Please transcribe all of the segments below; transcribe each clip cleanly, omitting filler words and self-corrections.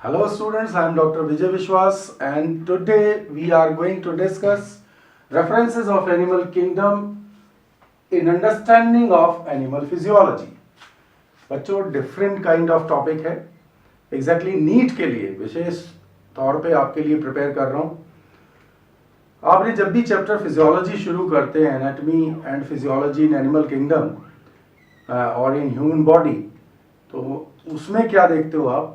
Hello students, I am Dr. Vijay Vishwas and today we are going to discuss references of animal kingdom in understanding of animal physiology. बच्चों different kind of topic है exactly NEET के लिए विशेष तौर पे आपके लिए prepare कर रहा हूँ। आपने जब भी चैप्टर फिजियोलॉजी शुरू करते हैं anatomy and physiology in animal kingdom और इन ह्यूमन बॉडी, तो उसमें क्या देखते हो आप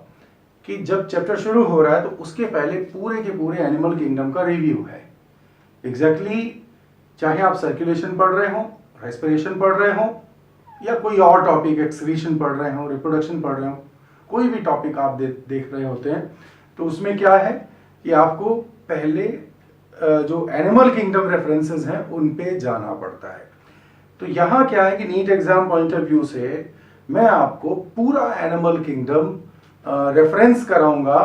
कि जब चैप्टर शुरू हो रहा है तो उसके पहले पूरे के पूरे एनिमल किंगडम का रिव्यू है। एग्जैक्टली चाहे आप सर्कुलेशन पढ़ रहे हो, रेस्पिरेशन पढ़ रहे हो या कोई और टॉपिक एक्सक्रीशन पढ़ रहे हो, रिप्रोडक्शन पढ़ रहे हो, कोई भी टॉपिक आप देख रहे होते हैं तो उसमें क्या है कि आपको पहले जो एनिमल किंगडम रेफरेंसेस हैं उन पे जाना पड़ता है। तो यहाँ क्या है कि NEET exam point of view से मैं आपको पूरा एनिमल किंगडम रेफरेंस कराऊंगा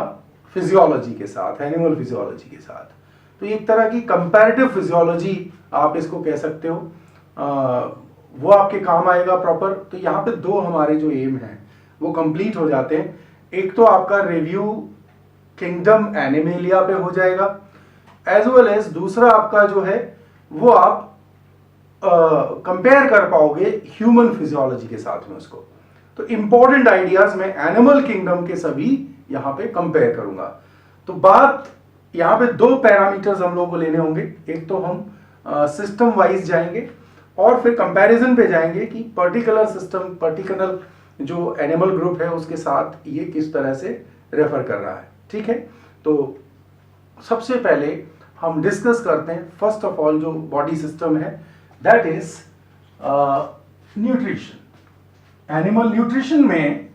फिजियोलॉजी के साथ, एनिमल फिजियोलॉजी के साथ। तो एक तरह की कंपैरेटिव फिजियोलॉजी आप इसको कह सकते हो, वो आपके काम आएगा प्रॉपर। तो यहाँ पे दो हमारे जो एम हैं वो कंप्लीट हो जाते हैं। एक तो आपका रिव्यू किंगडम एनिमेलिया पे हो जाएगा, एज वेल एज दूसरा आपका जो है वो आप कंपेयर कर पाओगे ह्यूमन फिजियोलॉजी के साथ में उसको। तो इंपॉर्टेंट आइडियाज में एनिमल किंगडम के सभी यहां पे कंपेयर करूंगा। तो बात यहां पे दो पैरामीटर्स हम लोगों को लेने होंगे। एक तो हम सिस्टम वाइज जाएंगे और फिर कंपैरिजन पे जाएंगे कि पर्टिकुलर सिस्टम, पर्टिकुलर जो एनिमल ग्रुप है उसके साथ ये किस तरह से रेफर कर रहा है। ठीक है, तो सबसे पहले हम डिस्कस करते हैं फर्स्ट ऑफ ऑल जो बॉडी सिस्टम है, that is nutrition. Animal nutrition में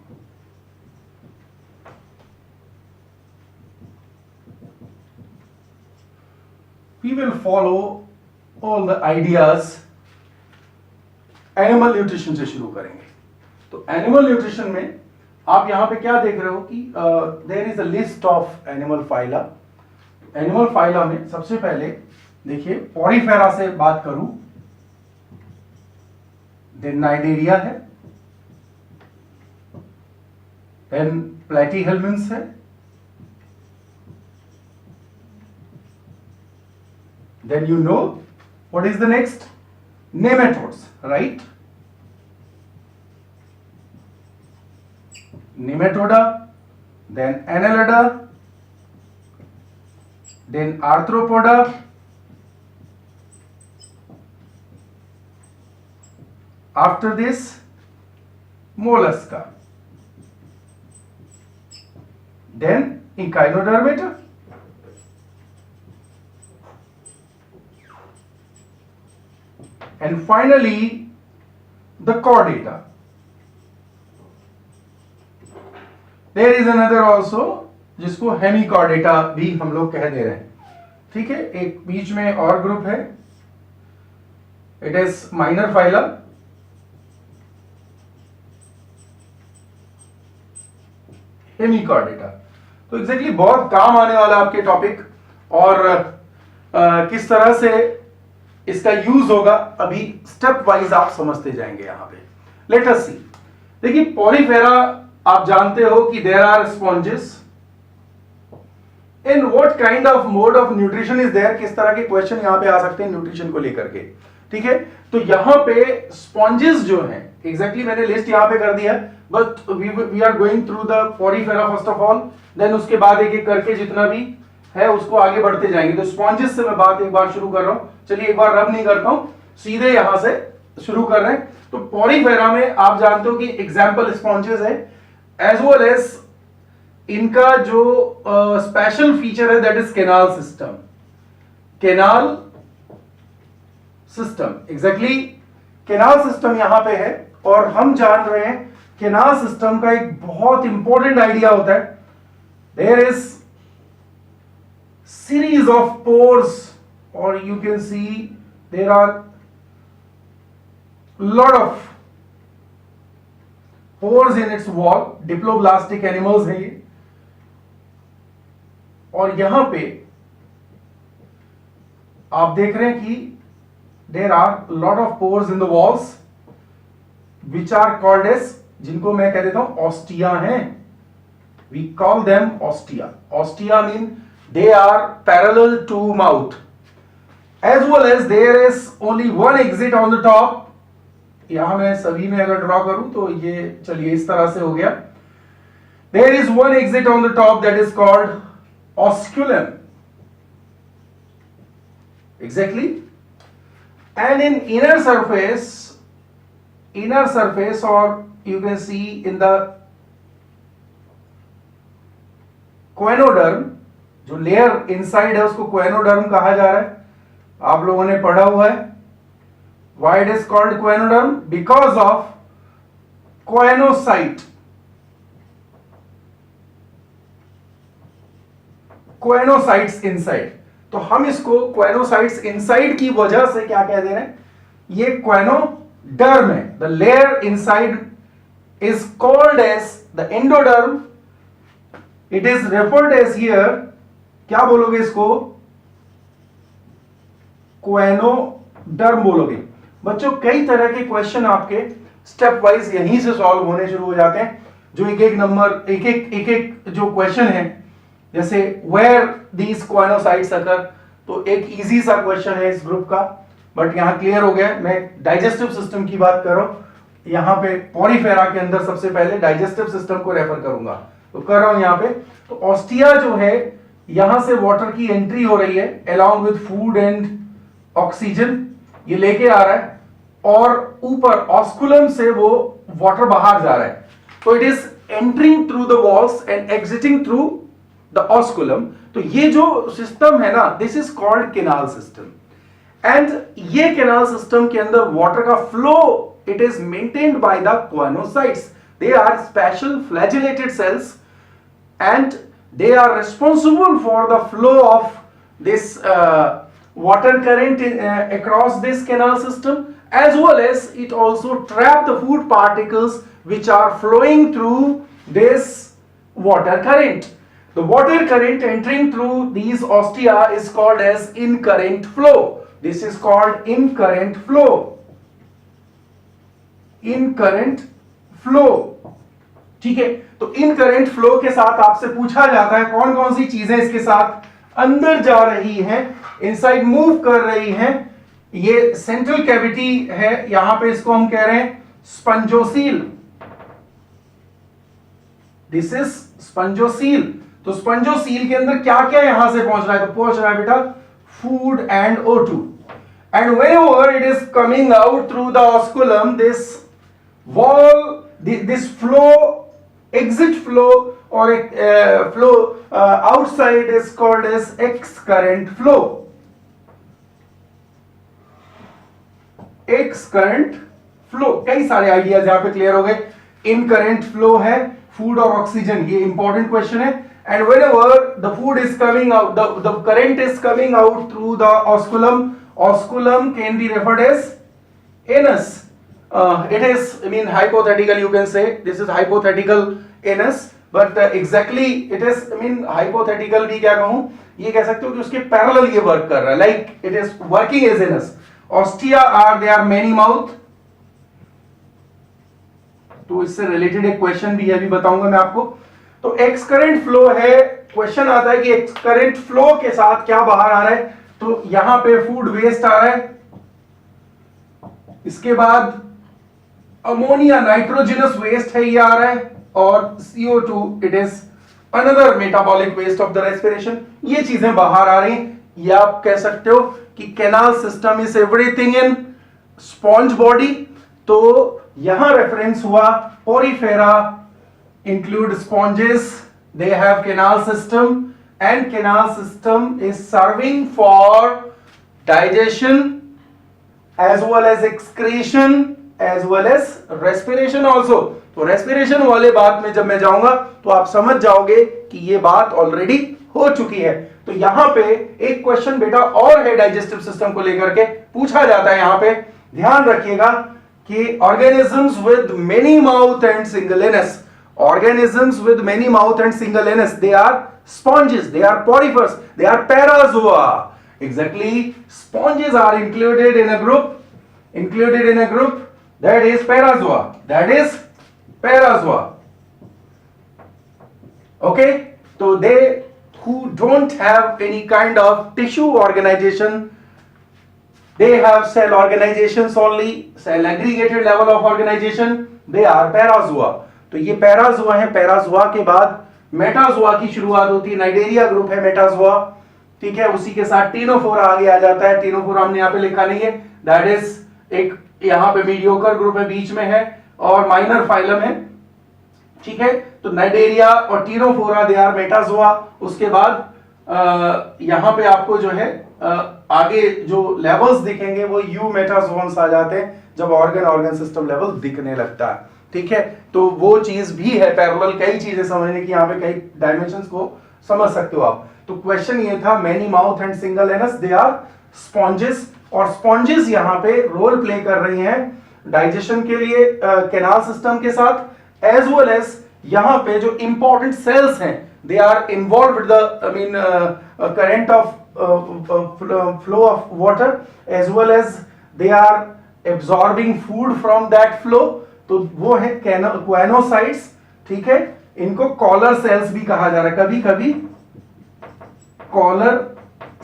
we will follow all the ideas. Animal nutrition से शुरू करेंगे। तो एनिमल न्यूट्रिशन में आप यहां पे क्या देख रहे हो कि there is a list of animal phyla. Animal phyla में सबसे पहले देखिए पॉरीफेरा से बात करूं, देन नाइडेरिया है, देन प्लेटीहेल्मिन्स है, then you know what is the next? Nematodes, right? Nematoda, then Annelida, then Arthropoda, after this Mollusca, then Echinodermata, and finally the chordata. There is another also जिसको Hemichordata भी हम लोग कह दे रहे हैं। ठीक है, एक बीच में और ग्रुप है, it is minor phyla. Hemichordata तो एग्जैक्टली बहुत काम आने वाला आपके टॉपिक, और किस तरह से इसका यूज होगा अभी स्टेप वाइज आप समझते जाएंगे। यहां पे लेट अस सी। देखिए पॉलीफेरा आप जानते हो कि there are sponges in what kind of mode of nutrition is there. किस तरह के क्वेश्चन यहां पे आ सकते हैं न्यूट्रिशन को लेकर के। ठीक है, तो यहां पे स्पॉन्जेस जो हैं एग्जैक्टली मैंने लिस्ट यहां पे कर दिया, but we are going through the Porifera first of all, then उसके बाद एक एक करके जितना भी है उसको आगे बढ़ते जाएंगे। तो स्पॉन्जेस से मैं बात एक बार शुरू कर रहा हूं। चलिए एक बार रब नहीं करता हूं, सीधे यहां से शुरू कर रहे हैं। तो पॉलीफेरा में आप जानते हो कि एग्जाम्पल स्पॉन्जेस है, एज वेल एज इनका जो स्पेशल फीचर है that is canal system. Canal system exactly canal system यहां पे है, और हम जान रहे हैं केनाल सिस्टम का एक बहुत इंपॉर्टेंट आइडिया होता है, there is series of pores, or you can see there are lot of pores in its wall. Diploblastic animals है ये, और यहां पे आप देख रहे हैं कि there are lot of pores in the walls which are called as, जिनको मैं कह देता हूं ऑस्टिया हैं। we call them ostia. Ostia mean they are parallel to mouth, as well as there is only one exit on the top. यहां मैं सभी में अगर ड्रॉ करूं तो ये चलिए इस तरह से हो गया. There is one exit on the top that is called osculum. Exactly. And in inner surface, or you can see in the क्वेनोडर्म, जो लेयर इनसाइड है उसको क्वेनोडर्म कहा जा रहा है. आप लोगों ने पढ़ा हुआ है. Why it is called choanoderm? Because of choanocyte. Choanocytes inside. तो हम इसको क्वेनोसाइट्स इनसाइड की वजह से क्या कह दे रहे हैं, ये क्वेनोडर्म है. The layer inside is called as the endoderm. It is referred as here, क्या बोलोगे इसको, क्वेनोडर्म बोलोगे. बच्चों कई तरह के क्वेश्चन आपके स्टेप वाइज यहीं से सॉल्व होने शुरू हो जाते हैं, जो एक एक नंबर एक एक जो क्वेश्चन है, जैसे वेयर दीज क्वेनोसाइट्स अकर, तो एक इजी सा क्वेश्चन है इस ग्रुप का, बट यहां क्लियर हो गया. मैं डाइजेस्टिव सिस्टम की बात कर रहा हूं, यहां पे पॉलीफेरा के अंदर सबसे पहले डाइजेस्टिव सिस्टम को रेफर करूंगा, तो कर रहा हूं यहां पे. तो ऑस्टिया जो है, यहां से वाटर की एंट्री हो रही है along with food and oxygen, ये लेके आ रहा है, और ऊपर ऑस्कुलम से वो वाटर बाहर जा रहा है. तो it is entering through the walls and exiting through the osculum. तो ये जो सिस्टम है ना, this is called canal system. And ये केनाल सिस्टम के अंदर वाटर का flow, it is maintained by the choanocytes. They are special flagellated cells and they are responsible for the flow of this water current across this canal system, as well as it also trap the food particles which are flowing through this water current. The water current entering through these ostia is called as incurrent flow. This is called incurrent flow. Incurrent flow. ठीक है. तो incurrent flow के साथ आपसे पूछा जाता है कौन कौन सी चीजें इसके साथ अंदर जा रही हैं, इनसाइड मूव कर रही हैं. ये सेंट्रल कैविटी है, यहां पे इसको हम कह रहे हैं स्पंजोसील. This is spongocoel. तो स्पंजोसील के अंदर क्या क्या यहां से पहुंच रहा है, तो पहुंच रहा है बेटा food and O2. And whenever it is coming out through the osculum, this wall, this flow, exit flow or flow outside is called as excurrent flow. Excurrent flow. कई सारे आइडियाज यहां पे क्लियर हो गए. इनकरेंट फ्लो है food और ऑक्सीजन, ये इंपॉर्टेंट क्वेश्चन है. And whenever the food is coming out, the current is coming out through the osculum. Osculum can be referred as anus. It is, I mean, hypothetical, you can say this is hypothetical anus, but exactly it is, I mean, hypothetical भी क्या कहूँ, ये कह सकते हो कि उसके parallel ये वर्क कर रहा है, like it is working as anus. Ostia are, they are many mouth. तो इससे रिलेटेड एक क्वेश्चन भी है, अभी बताऊंगा मैं आपको. तो एक्सकरेंट फ्लो है, क्वेश्चन आता है कि एक्सकरेंट फ्लो के साथ क्या बाहर आ रहा है, तो यहां पे फूड वेस्ट आ रहा है, इसके बाद अमोनिया नाइट्रोजनस वेस्ट है ये आ रहा है, और CO2 it is another metabolic waste of the respiration. ये चीजें बाहर आ रही हैं. या आप कह सकते हो कि canal system is everything in sponge body. तो यहां रेफरेंस हुआ Porifera include sponges, they have canal system, and canal system is serving for digestion as well as excretion as well as respiration also. तो respiration वाले बात में जब मैं जाऊंगा तो आप समझ जाओगे कि ये बात ऑलरेडी हो चुकी है. तो यहां पे एक क्वेश्चन बेटा और है डाइजेस्टिव सिस्टम को लेकर के पूछा जाता है. यहां पे ध्यान रखिएगा कि organisms with many mouth and single anus, organisms with many mouth and single anus, they are sponges, they are poriferans, they are parazoa. Exactly, sponges are included in a group that is parazoa. Okay, so they who don't have any kind of tissue organization, they have cell organizations only, cell aggregated level of organization, they are parazoa. तो ये Parazoa है, Parazoa के बाद Metazoa की शुरुआत होती है, Cnidaria group है मेटाजोआ, ठीक है। उसी के साथ टीनोफोरा आगे आ जाता है, टीनोफोरा हमने यहाँ पे लिखा नहीं है, दैट इज एक यहाँ पे मीडियोकर ग्रुप है, बीच में है और माइनर फाइलम है, ठीक है। तो नाइडेरिया और टीनोफोरा दे आर मेटाजोआ। उसके बाद यहां पे आपको जो है आगे जो लेवल्स दिखेंगे वो यू मेटाजोन्स आ जाते हैं जब ऑर्गन सिस्टम लेवल दिखने लगता है, ठीक है। तो वो चीज भी है पैरेलल, कई चीजें समझने की, यहाँ पे कई डायमेंशंस को समझ सकते हो आप। तो क्वेश्चन ये था, many mouth and single anus they are sponges, और स्पॉन्जेस यहाँ पे रोल प्ले कर रही हैं डाइजेशन के लिए कैनाल सिस्टम के साथ, एज वेल एज यहां पे जो इंपॉर्टेंट सेल्स हैं they are involve with the current of flow of water, as well as they are absorbing food from that flow. तो वो है क्वेनोसाइट्स, ठीक है। इनको कॉलर सेल्स भी कहा जा रहा है, कभी कभी कॉलर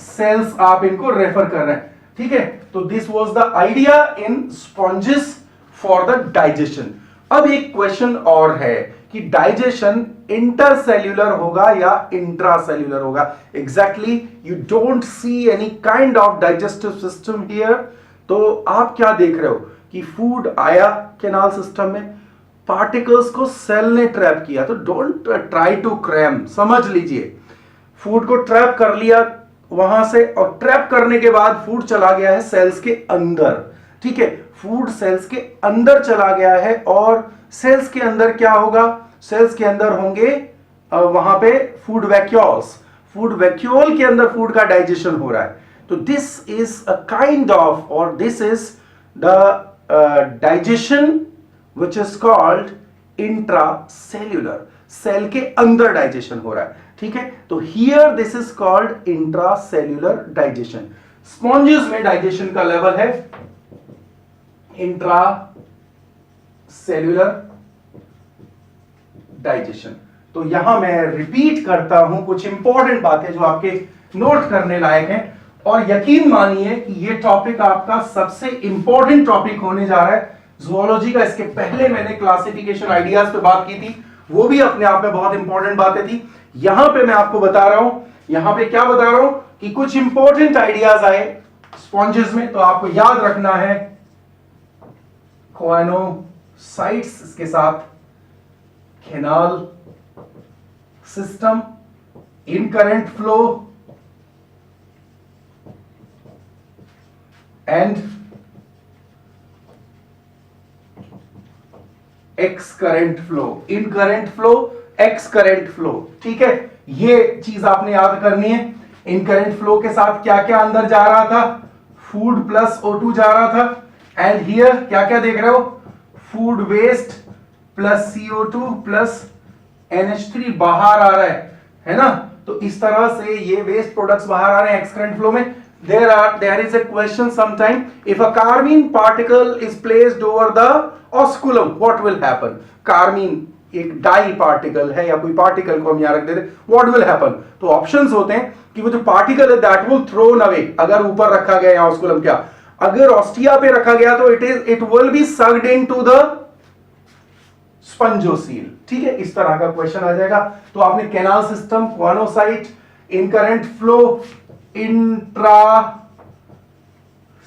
सेल्स आप इनको रेफर कर रहे हैं, ठीक है। तो this was the idea in sponges for the digestion. अब एक क्वेश्चन और है कि डाइजेशन इंटरसेल्यूलर होगा या इंट्रासेल्यूलर होगा। Exactly you don't see any kind of digestive system here. तो आप क्या देख रहे हो कि फूड आया कैनाल सिस्टम में, पार्टिकल्स को सेल ने ट्रैप किया, तो डोंट ट्राई टू क्रैम, समझ लीजिए फूड को ट्रैप कर लिया वहां से, और ट्रैप करने के बाद फूड चला गया है सेल्स के अंदर, ठीक है। फूड सेल्स के अंदर चला गया है, और सेल्स के अंदर क्या होगा, सेल्स के अंदर होंगे वहां पे फूड वैक्यूल्स, फूड वैक्यूल के अंदर फूड का डाइजेशन हो रहा है। तो this is a kind of, और this is the digestion which is called intracellular, cell के अंदर डाइजेशन हो रहा है, ठीक है। तो here this is called intracellular digestion. Sponges में डाइजेशन का लेवल है इंट्रा सेल्यूलर डाइजेशन। तो यहां मैं रिपीट करता हूं कुछ इंपॉर्टेंट बातें जो आपके नोट करने लायक हैं, और यकीन मानिए कि ये टॉपिक आपका सबसे इंपॉर्टेंट टॉपिक होने जा रहा है ज़ूलॉजी का। इसके पहले मैंने क्लासिफिकेशन आइडियाज पे बात की थी, वो भी अपने आप में बहुत इंपॉर्टेंट बातें थी। यहां पे मैं आपको बता रहा हूं, यहां पे क्या बता रहा हूं कि कुछ इंपॉर्टेंट आइडियाज आए स्पॉन्जेस में, तो आपको याद रखना है क्वेनोसाइट्स के साथ canal system, incurrent flow and x current flow, incurrent flow, x current flow, ठीक है। ये चीज आपने याद करनी है। इनकरेंट फ्लो के साथ क्या क्या अंदर जा रहा था, फूड प्लस O2 जा रहा था, एंड हियर क्या क्या देख रहे हो, food waste plus CO2 plus NH3 बाहर आ रहा है ना। तो इस तरह से ये वेस्ट प्रोडक्ट्स बाहर आ रहे हैं एक्सकरेंट फ्लो में। there is a question sometime, if a carmine particle is placed over the osculum what will happen। Carmine एक डाई पार्टिकल है या कोई पार्टिकल को हम यहां रख देते, what will happen। तो ऑप्शंस होते हैं कि वो जो पार्टिकल है that will thrown away, अगर ऊपर रखा गया या ऑस्कुलम, क्या अगर ऑस्टिया पे रखा गया तो it will be sucked into the spongocoel, ठीक है। इस तरह का क्वेश्चन आ जाएगा। तो आपने canal system, choanocyte, incurrent flow, intra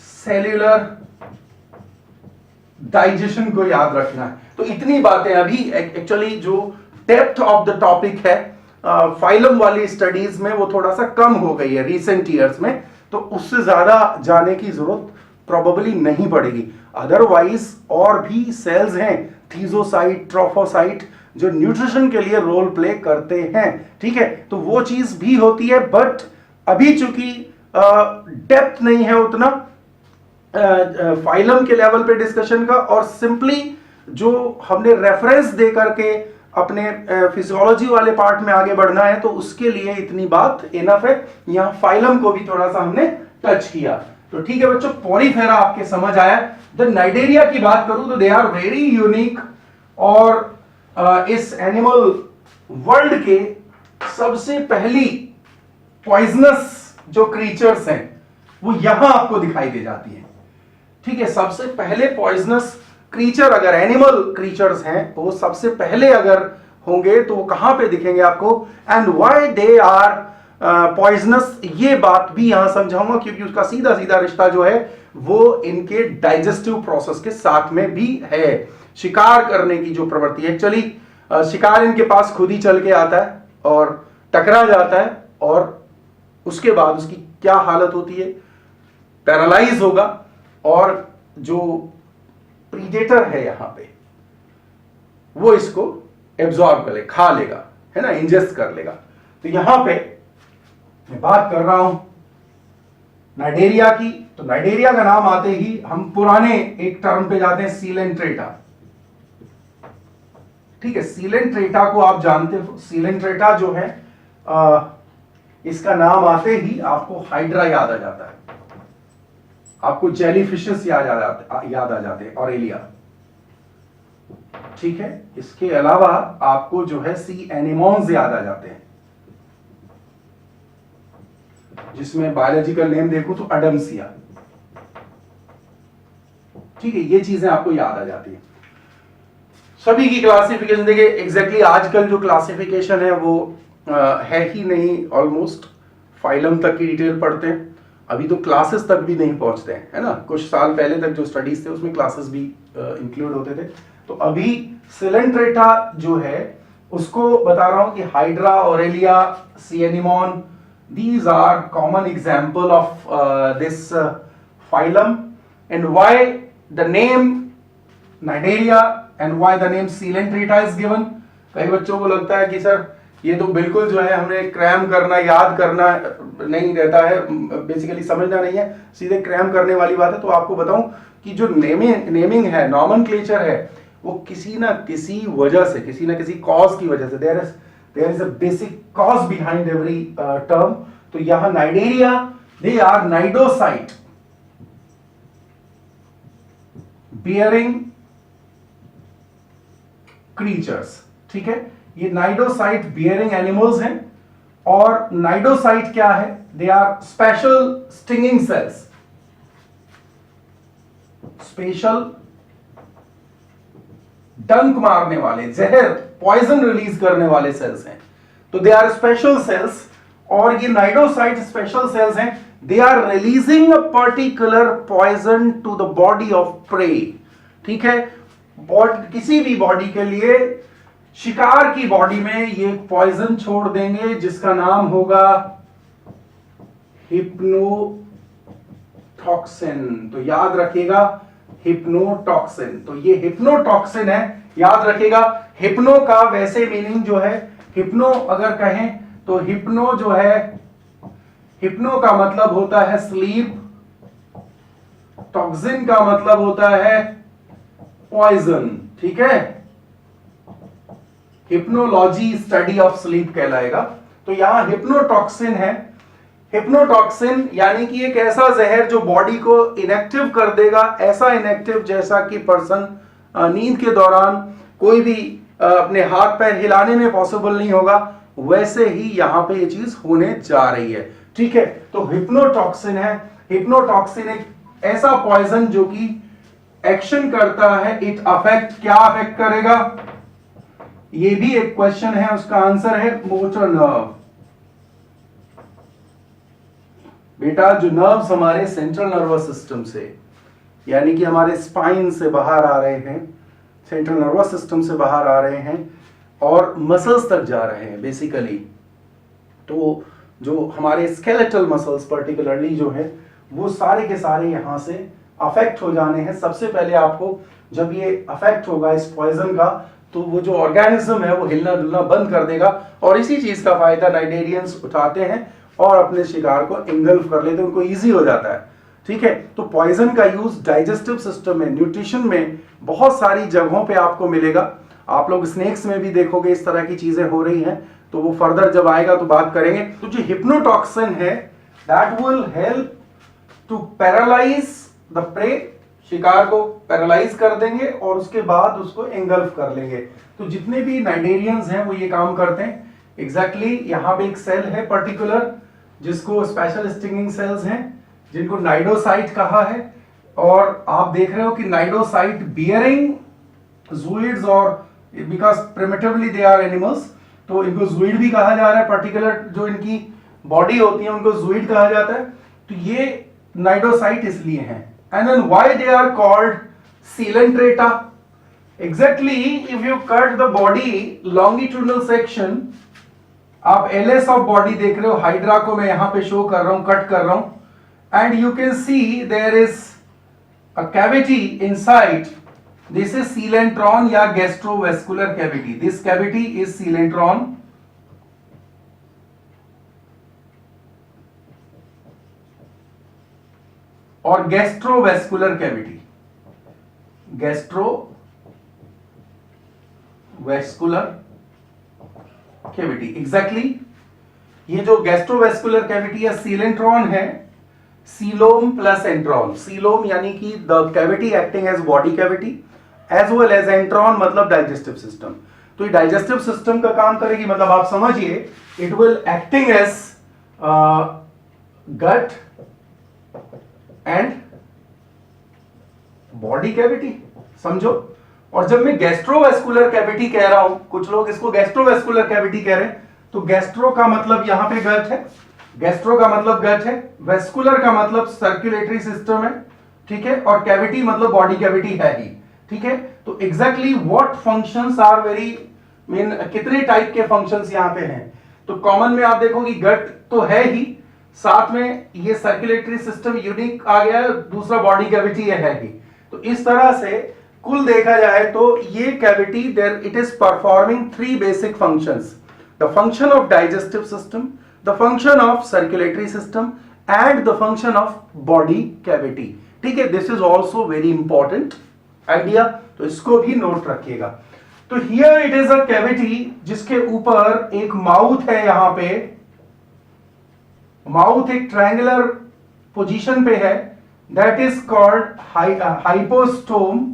cellular digestion को याद रखना है। तो इतनी बातें अभी एक्चुअली जो डेप्थ ऑफ द टॉपिक है फाइलम वाली स्टडीज में वो थोड़ा सा कम हो गई है रिसेंट ईयर्स में, तो उससे ज्यादा जाने की जरूरत प्रोबेबली नहीं पड़ेगी। अदरवाइज और भी सेल्स हैं, थीजोसाइट, ट्रोफोसाइट, जो न्यूट्रिशन के लिए रोल प्ले करते हैं, ठीक है। तो वो चीज भी होती है, बट अभी चूंकि डेप्थ नहीं है उतना फाइलम के लेवल पे डिस्कशन का, और सिंपली जो हमने रेफरेंस दे करके अपने फिजियोलॉजी वाले पार्ट में आगे बढ़ना है, तो उसके लिए इतनी बात इनफ है। यहां फाइलम को भी थोड़ा सा हमने टच किया। तो ठीक है बच्चों, पोरीफेरा आपके समझ आया। द नाइडेरिया की बात करूं तो दे आर वेरी यूनिक, और इस एनिमल वर्ल्ड के सबसे पहली पॉइजनस जो क्रीचर्स हैं वो यहां आपको दिखाई दे जाती हैं। ठीक है, सबसे पहले पॉइजनस क्रीचर अगर एनिमल क्रीचर्स हैं तो वो सबसे पहले अगर होंगे तो वो कहां पे दिखेंगे आपको, and why they are poisonous, ये बात भी यहां समझाऊंगा क्योंकि उसका सीधा सीधा रिश्ता जो है वो इनके डाइजेस्टिव प्रोसेस के साथ में भी है। शिकार करने की जो प्रवृत्ति है, चली शिकार इनके पास खुद ही चल के आता है और टकरा जाता है और उसके बाद उसकी क्या हालत होती है, पैरालाइज होगा और जो प्रीडेटर है यहां पे वो इसको एब्जॉर्ब कर ले, खा लेगा, है ना, इंजेस्ट कर लेगा। तो यहां पे मैं बात कर रहा हूं नाइडेरिया की, तो नाइडेरिया का नाम आते ही हम पुराने एक टर्म पे जाते हैं, सीलेंट्रेटा। ठीक है, सीलेंट्रेटा को आप जानते हो, सीलेंट्रेटा जो है इसका नाम आते ही आपको हाइड्रा याद आ जाता है, आपको जेलीफिशेस याद आ जाते हैं, ऑरेलिया। ठीक है, इसके अलावा आपको जो है सी एनिमोन्स याद आ जाते हैं, जिसमें बायोलॉजिकल नेम देखो तो अडम्सिया। ठीक है, ये चीजें आपको याद आ जाती है। सभी की क्लासिफिकेशन देखिए, एग्जैक्टली आजकल जो क्लासिफिकेशन है वो है ही नहीं, ऑलमोस्ट फाइलम तक की डिटेल पढ़ते हैं, अभी तो क्लासेस तक भी नहीं पहुंचते हैं, है ना। कुछ साल पहले तक जो स्टडीज थे उसमें क्लासेस भी इंक्लूड होते थे। तो अभी सिलेंट्रेटा जो है उसको बता रहा हूं कि hydra, Aurelia, C anemone, these are common example of this phylum, and why the name Cnidaria and why the name Coelenterata is given। कई बच्चों को लगता है कि सर ये तो बिल्कुल जो है हमने क्रैम करना, याद करना नहीं रहता है, बेसिकली समझना नहीं है, सीधे क्रैम करने वाली बात है। तो आपको बताऊं कि जो नेमिंग है, नॉमेनक्लेचर है, वो किसी ना किसी वजह से, किसी ना किसी कॉज की वजह से, there is a basic cause behind every term। तो यहां Cnidaria, they are nidocyte bearing creatures। ठीक है, ये नाइडोसाइट बियरिंग एनिमल्स हैं। और नाइडोसाइट क्या है, they are special stinging cells, special डंक मारने वाले, जहर, पॉइजन रिलीज करने वाले सेल्स हैं। तो दे आर स्पेशल सेल्स, और ये नाइडोसाइट स्पेशल सेल्स हैं, they are releasing a particular poison to the body of prey. ठीक है, किसी भी बॉडी के लिए, शिकार की बॉडी में ये पॉइजन छोड़ देंगे जिसका नाम होगा हिप्नोटॉक्सिन। तो याद रखिएगा, हिप्नोटॉक्सिन, तो ये हिप्नोटॉक्सिन है, याद रखिएगा। हिप्नो का वैसे मीनिंग जो है, हिप्नो अगर कहें तो हिप्नो जो है, हिप्नो का मतलब होता है स्लीप, टॉक्सिन का मतलब होता है पॉइजन। ठीक है, हिप्नोलॉजी स्टडी ऑफ स्लीप कहलाएगा। तो यहां हिप्नोटॉक्सिन है। हिप्नोटॉक्सिन यानी कि एक ऐसा जहर जो बॉडी को इनएक्टिव कर देगा, ऐसा इनएक्टिव जैसा कि पर्सन नींद के दौरान कोई भी अपने हाथ पैर हिलाने में पॉसिबल नहीं होगा, वैसे ही यहां पे ये चीज होने जा रही है। ठीक है, तो हिप्नोटॉक्सिन है। हिप्नोटॉक्सिन एक ऐसा पॉइजन जो कि एक्शन करता है, इट अफेक्ट, क्या अफेक्ट करेगा, ये भी एक क्वेश्चन है, उसका आंसर है मोटर नर्व। बेटा, जो नर्व्स हमारे सेंट्रल नर्वस सिस्टम से, यानी कि हमारे स्पाइन से बाहर आ रहे हैं, सेंट्रल नर्वस सिस्टम से बाहर आ रहे हैं और मसल्स तक जा रहे हैं बेसिकली, तो जो हमारे स्केलेटल मसल्स पर्टिकुलरली जो है, वो सारे के सारे यहां से अफेक्ट हो जाने हैं। सबसे पहले आपको जब ये अफेक्ट होगा इस पॉइजन का, तो वो जो ऑर्गेनिज्म है वो हिलना डुलना बंद कर देगा, और इसी चीज का फायदा नाइडेरियंस उठाते हैं और अपने शिकार को इंगल्फ कर लेते हैं, उनको इजी हो जाता है। ठीक है, तो पॉइजन का यूज डाइजेस्टिव सिस्टम में, न्यूट्रिशन में बहुत सारी जगहों पे आपको मिलेगा। आप लोग स्नेक्स में भी देखोगे इस तरह की चीजें हो रही हैं, तो वो फर्दर जब आएगा तो बात करेंगे। तो जो हिप्नोटॉक्सिन है, that will help to paralyse the prey, शिकार को पैरालाइज कर देंगे और उसके बाद उसको एंगल्फ कर लेंगे। तो जितने भी नाइडेरियंस हैं वो ये काम करते हैं एग्जैक्टली यहाँ पे एक सेल है पर्टिकुलर जिसको स्पेशल स्टिंगिंग सेल्स हैं, जिनको नाइडोसाइट कहा है। और आप देख रहे हो कि नाइडोसाइट बियरिंग जूइड्स, और बिकॉज प्रिमिटिवली दे आर एनिमल्स तो इनको जूइड भी कहा जा रहा है। पर्टिकुलर जो इनकी बॉडी होती है उनको जूइड कहा जाता है। तो ये नाइडोसाइट इसलिए हैं। And then why they are called Coelenterata? Exactly if you cut the body longitudinal section, आप एलएस ऑफ बॉडी देख रहे हो, हाइड्रा को मैं यहां पे शो कर रहा हूं, कट कर रहा हूं, and you can see there is a cavity inside. This is coelenteron या gastrovascular cavity. This cavity is coelenteron, और gastrovascular cavity, gastrovascular cavity. Exactly ये जो गैस्ट्रोवेस्कुलर कैविटी या सीलेंट्रॉन है, सीलोम प्लस एंट्रॉन। सीलोम यानी कि the cavity acting as body cavity, as well as enteron मतलब digestive system. तो ये डाइजेस्टिव सिस्टम का काम करेगी, मतलब आप समझिए it will acting as gut and body cavity, समझो। और जब मैं गैस्ट्रोवेस्कुलर कैविटी कह रहा हूं, कुछ लोग इसको गैस्ट्रोवेस्कुलर कैविटी कह रहे हैं, तो गैस्ट्रो का मतलब यहां पे गट है, गैस्ट्रो का मतलब गट है, वेस्कुलर का मतलब सर्कुलेटरी सिस्टम है, ठीक है, और कैविटी मतलब बॉडी कैविटी है ही, ठीक है। तो exactly what functions are very mean, कितने टाइप के फंक्शंस यहां पे हैं? तो कॉमन में आप देखो कि गट तो है ही, साथ में ये सर्कुलेटरी सिस्टम यूनिक आ गया है, दूसरा बॉडी कैविटी है ही। तो इस तरह से कुल देखा जाए तो ये cavity there it is performing three basic functions: the function of digestive system, the function of circulatory system and the function of body cavity, ठीक है। This is also very important idea, तो इसको भी नोट रखिएगा। तो here it is a cavity जिसके ऊपर एक माउथ है, यहां पे माउथ एक ट्रायंगुलर पोजीशन पे है, that is called hypostome,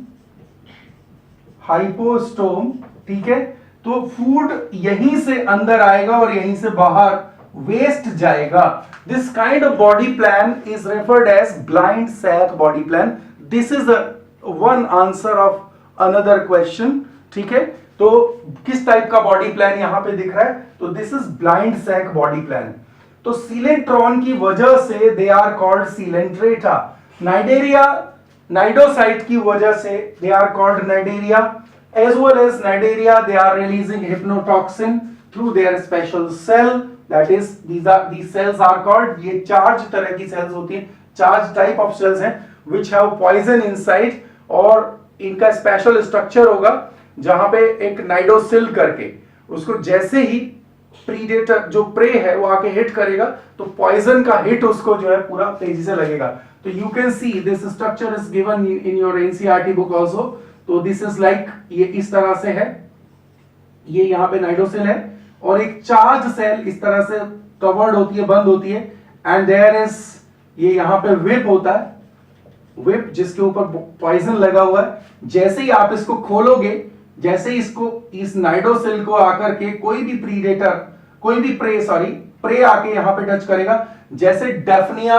hypostome, ठीक है। तो फूड यहीं से अंदर आएगा और यहीं से बाहर वेस्ट जाएगा। This kind of body plan is referred as blind sac body plan. This is one answer of another question, ठीक है। तो किस टाइप का बॉडी प्लान यहां पे दिख रहा है? तो this is blind sac body plan. तो सीलेंट्रॉन की वजह से they are called Coelenterata. Cnidaria, cnidocyte की वजह से they are called Cnidaria. As well as Cnidaria they are releasing hypnotoxin through their special cell, that is these cells are called, ये charge तरह की सेल्स होती हैं, चार्ज टाइप ऑफ सेल्स हैं which have poison inside, और इनका special structure होगा जहां पे एक नाइडोसिल करके उसको जैसे ही प्रीडेटर जो प्रे है वो आके हिट करेगा तो पॉइजन का हिट उसको जो है पूरा तेजी से लगेगा। तो you can see this structure is given in your NCERT book also. तो दिस इज लाइक, ये इस तरह से है, ये यहाँ पे नाइडोसिल है और एक चार्ज सेल इस तरह से कवर्ड होती है, बंद होती है, एंड देयर इज ये यहाँ पे विप होता है, विप जिसके ऊपर पॉइजन लगा हुआ है। जैसे ही आप इसको खोलोगे, जैसे ही इसको इस नाइडोसिल को आकर के कोई भी प्रीडेटर, कोई भी प्रे आके यहां पे टच करेगा, जैसे डेफनिया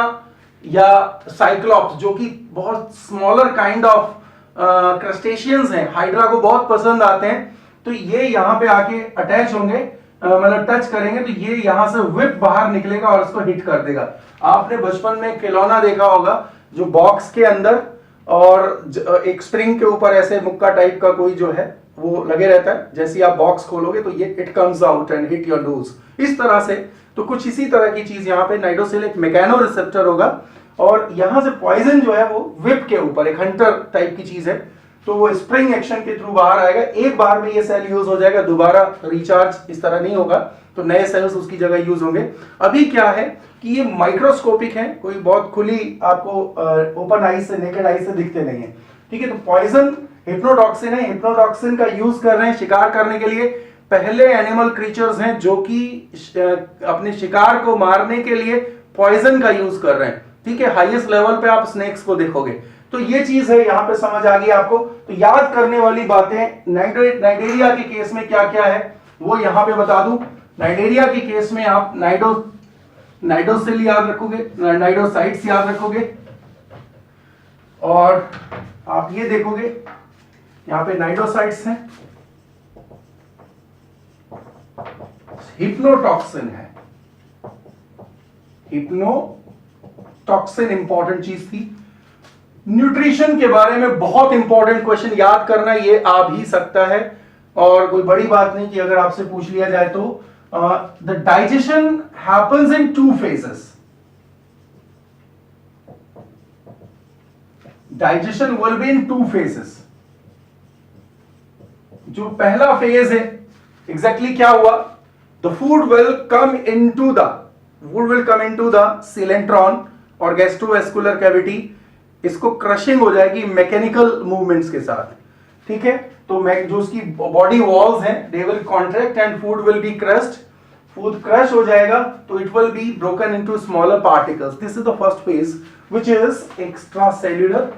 या साइक्लोप्स जो कि बहुत स्मॉलर काइंड ऑफ क्रस्टेशियंस हैं, हाइड्रा को बहुत पसंद आते हैं, तो ये यहां पे आके अटैच होंगे, मतलब टच करेंगे तो ये यहां से विप बाहर निकलेगा और इसको हिट कर देगा। आपने बचपन में खिलौना देखा होगा जो बॉक्स के अंदर और एक स्प्रिंग के ऊपर ऐसे मुक्का टाइप का कोई जो है वो लगे रहता है, जैसे ही आप बॉक्स खोलोगे तो ये it comes out and hit your nose, इस तरह से। तो कुछ इसी तरह की चीज यहाँ पे नाइडोसिल एक मैकेनो रिसेप्टर होगा और यहां से पॉइजन जो है वो विप के ऊपर, एक हंटर टाइप की चीज है, तो वो स्प्रिंग एक्शन के थ्रू बाहर आएगा। एक बार में ये सेल यूज हो जाएगा, दोबारा रिचार्ज इस तरह नहीं होगा, तो नए सेल्स उसकी जगह यूज होंगे। अभी क्या है कि ये माइक्रोस्कोपिक है, कोई बहुत खुली आपको ओपन आई से, नेकेड आई से दिखते नहीं है, ठीक है। तो पॉइजन हिप्नोटॉक्सिन है, हिप्नोटॉक्सिन का यूज कर रहे हैं शिकार करने के लिए। पहले एनिमल क्रीचर्स हैं जो कि अपने शिकार को मारने के लिए पॉइजन का यूज कर रहे हैं, ठीक है। हाईएस्ट लेवल पे आप स्नेक्स को देखोगे। तो ये चीज है, यहां पे समझ आ गई आपको। तो याद करने वाली बातें नाइडेरिया के केस में क्या क्या है वो यहां पे बता दूं। नाइडेरिया के केस में आप नाइडोसिल याद रखोगे, नाइडोसाइट्स याद रखोगे, और आप ये देखोगे यहां पे नाइडोसाइट्स हैं, हिप्नोटॉक्सिन है, हिप्नोटॉक्सिन इंपॉर्टेंट चीज थी। न्यूट्रिशन के बारे में बहुत इंपॉर्टेंट क्वेश्चन याद करना, ये आ भी सकता है और कोई बड़ी बात नहीं कि अगर आपसे पूछ लिया जाए तो। The digestion happens in 2 phases। Digestion will be in 2 phases। जो पहला फेज है एग्जैक्टली क्या हुआ, the food will come into the coelenteron और गैस्ट्रोवेस्कुलर कैविटी, इसको क्रशिंग हो जाएगी मैकेनिकल मूवमेंट्स के साथ, ठीक है। तो जो उसकी बॉडी वॉल्स हैं they will contract and food will be crushed, food crush हो जाएगा तो it will be broken into smaller particles. This is the first phase which is extracellular,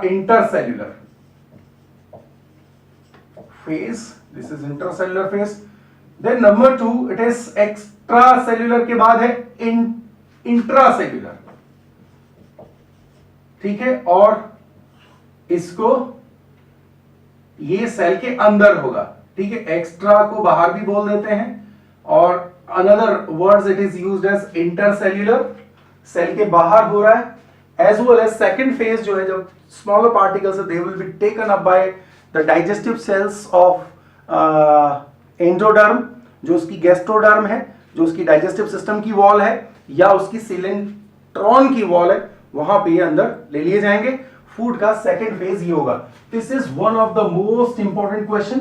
intercellular phase. This is intercellular phase. Then number 2 it is extracellular के बाद है intracellular, ठीक है। और इसको ये सेल के अंदर होगा, ठीक है। एक्स्ट्रा को बाहर भी बोल देते हैं और another words it is used as intercellular, cell के बाहर हो रहा है। As well as second phase जो है, जब smaller particles they will be taken up by the digestive cells of endoderm, जो उसकी गैस्ट्रोडर्म है, जो उसकी डाइजेस्टिव सिस्टम की वॉल है या उसकी सिलेंट्रॉन की वॉल है, वहां पे ये अंदर ले लिए जाएंगे। फूड का सेकंड फेज ये होगा। This is one of the most important question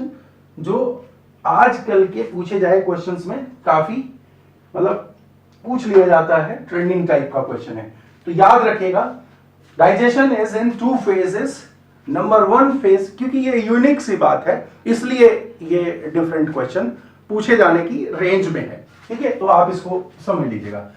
जो आजकल के पूछे जाए क्वेश्चंस में काफी मतलब पूछ लिया जाता है, ट्रेंडिंग टाइप का क्वेश्चन है। तो याद रखिएगा digestion is in 2 phases। Number 1 phase, क्योंकि ये यूनिक सी बात है इसलिए ये डिफरेंट क्वेश्चन पूछे जाने की रेंज में है, ठीक है। तो आप इसको समझ लीजिएगा।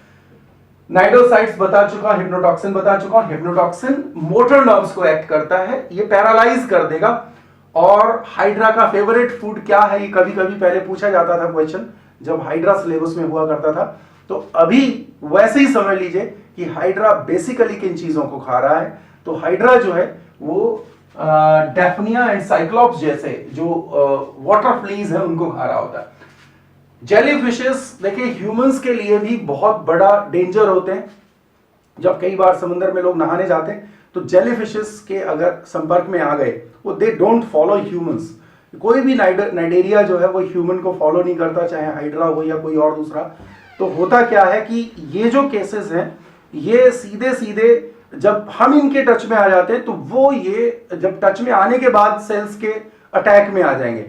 नाइडोसाइट्स बता चुका, हिप्नोटॉक्सिन बता चुका। हिप्नोटॉक्सिन मोटर नर्व्स को एक्ट करता है, ये पैरालाइज कर देगा। और हाइड्रा का फेवरेट फूड क्या है, ये कभी कभी पहले पूछा जाता था क्वेश्चन जब हाइड्रा सिलेबस में हुआ करता था। तो अभी वैसे ही समझ लीजिए कि हाइड्रा बेसिकली किन चीजों को खा रहा है। तो हाइड्रा जो है वो डेफनिया एंड साइक्लॉप्स जैसे जो वाटर फ्लीज है उनको खा रहा होता है। जेलीफिशेस देखिए ह्यूमंस के लिए भी बहुत बड़ा डेंजर होते हैं। जब कई बार समुद्र में लोग नहाने जाते हैं तो जेलीफिशेस के अगर संपर्क में आ गए वो दे डोंट फॉलो ह्यूमंस। कोई भी नाइडेरिया जो है वो ह्यूमन को फॉलो नहीं करता, चाहे हाइड्रा हो या कोई और दूसरा। तो होता क्या है कि ये जो केसेस हैं ये सीधे सीधे जब हम इनके टच में आ जाते हैं तो वो ये जब टच में आने के बाद सेल्स के अटैक में आ जाएंगे।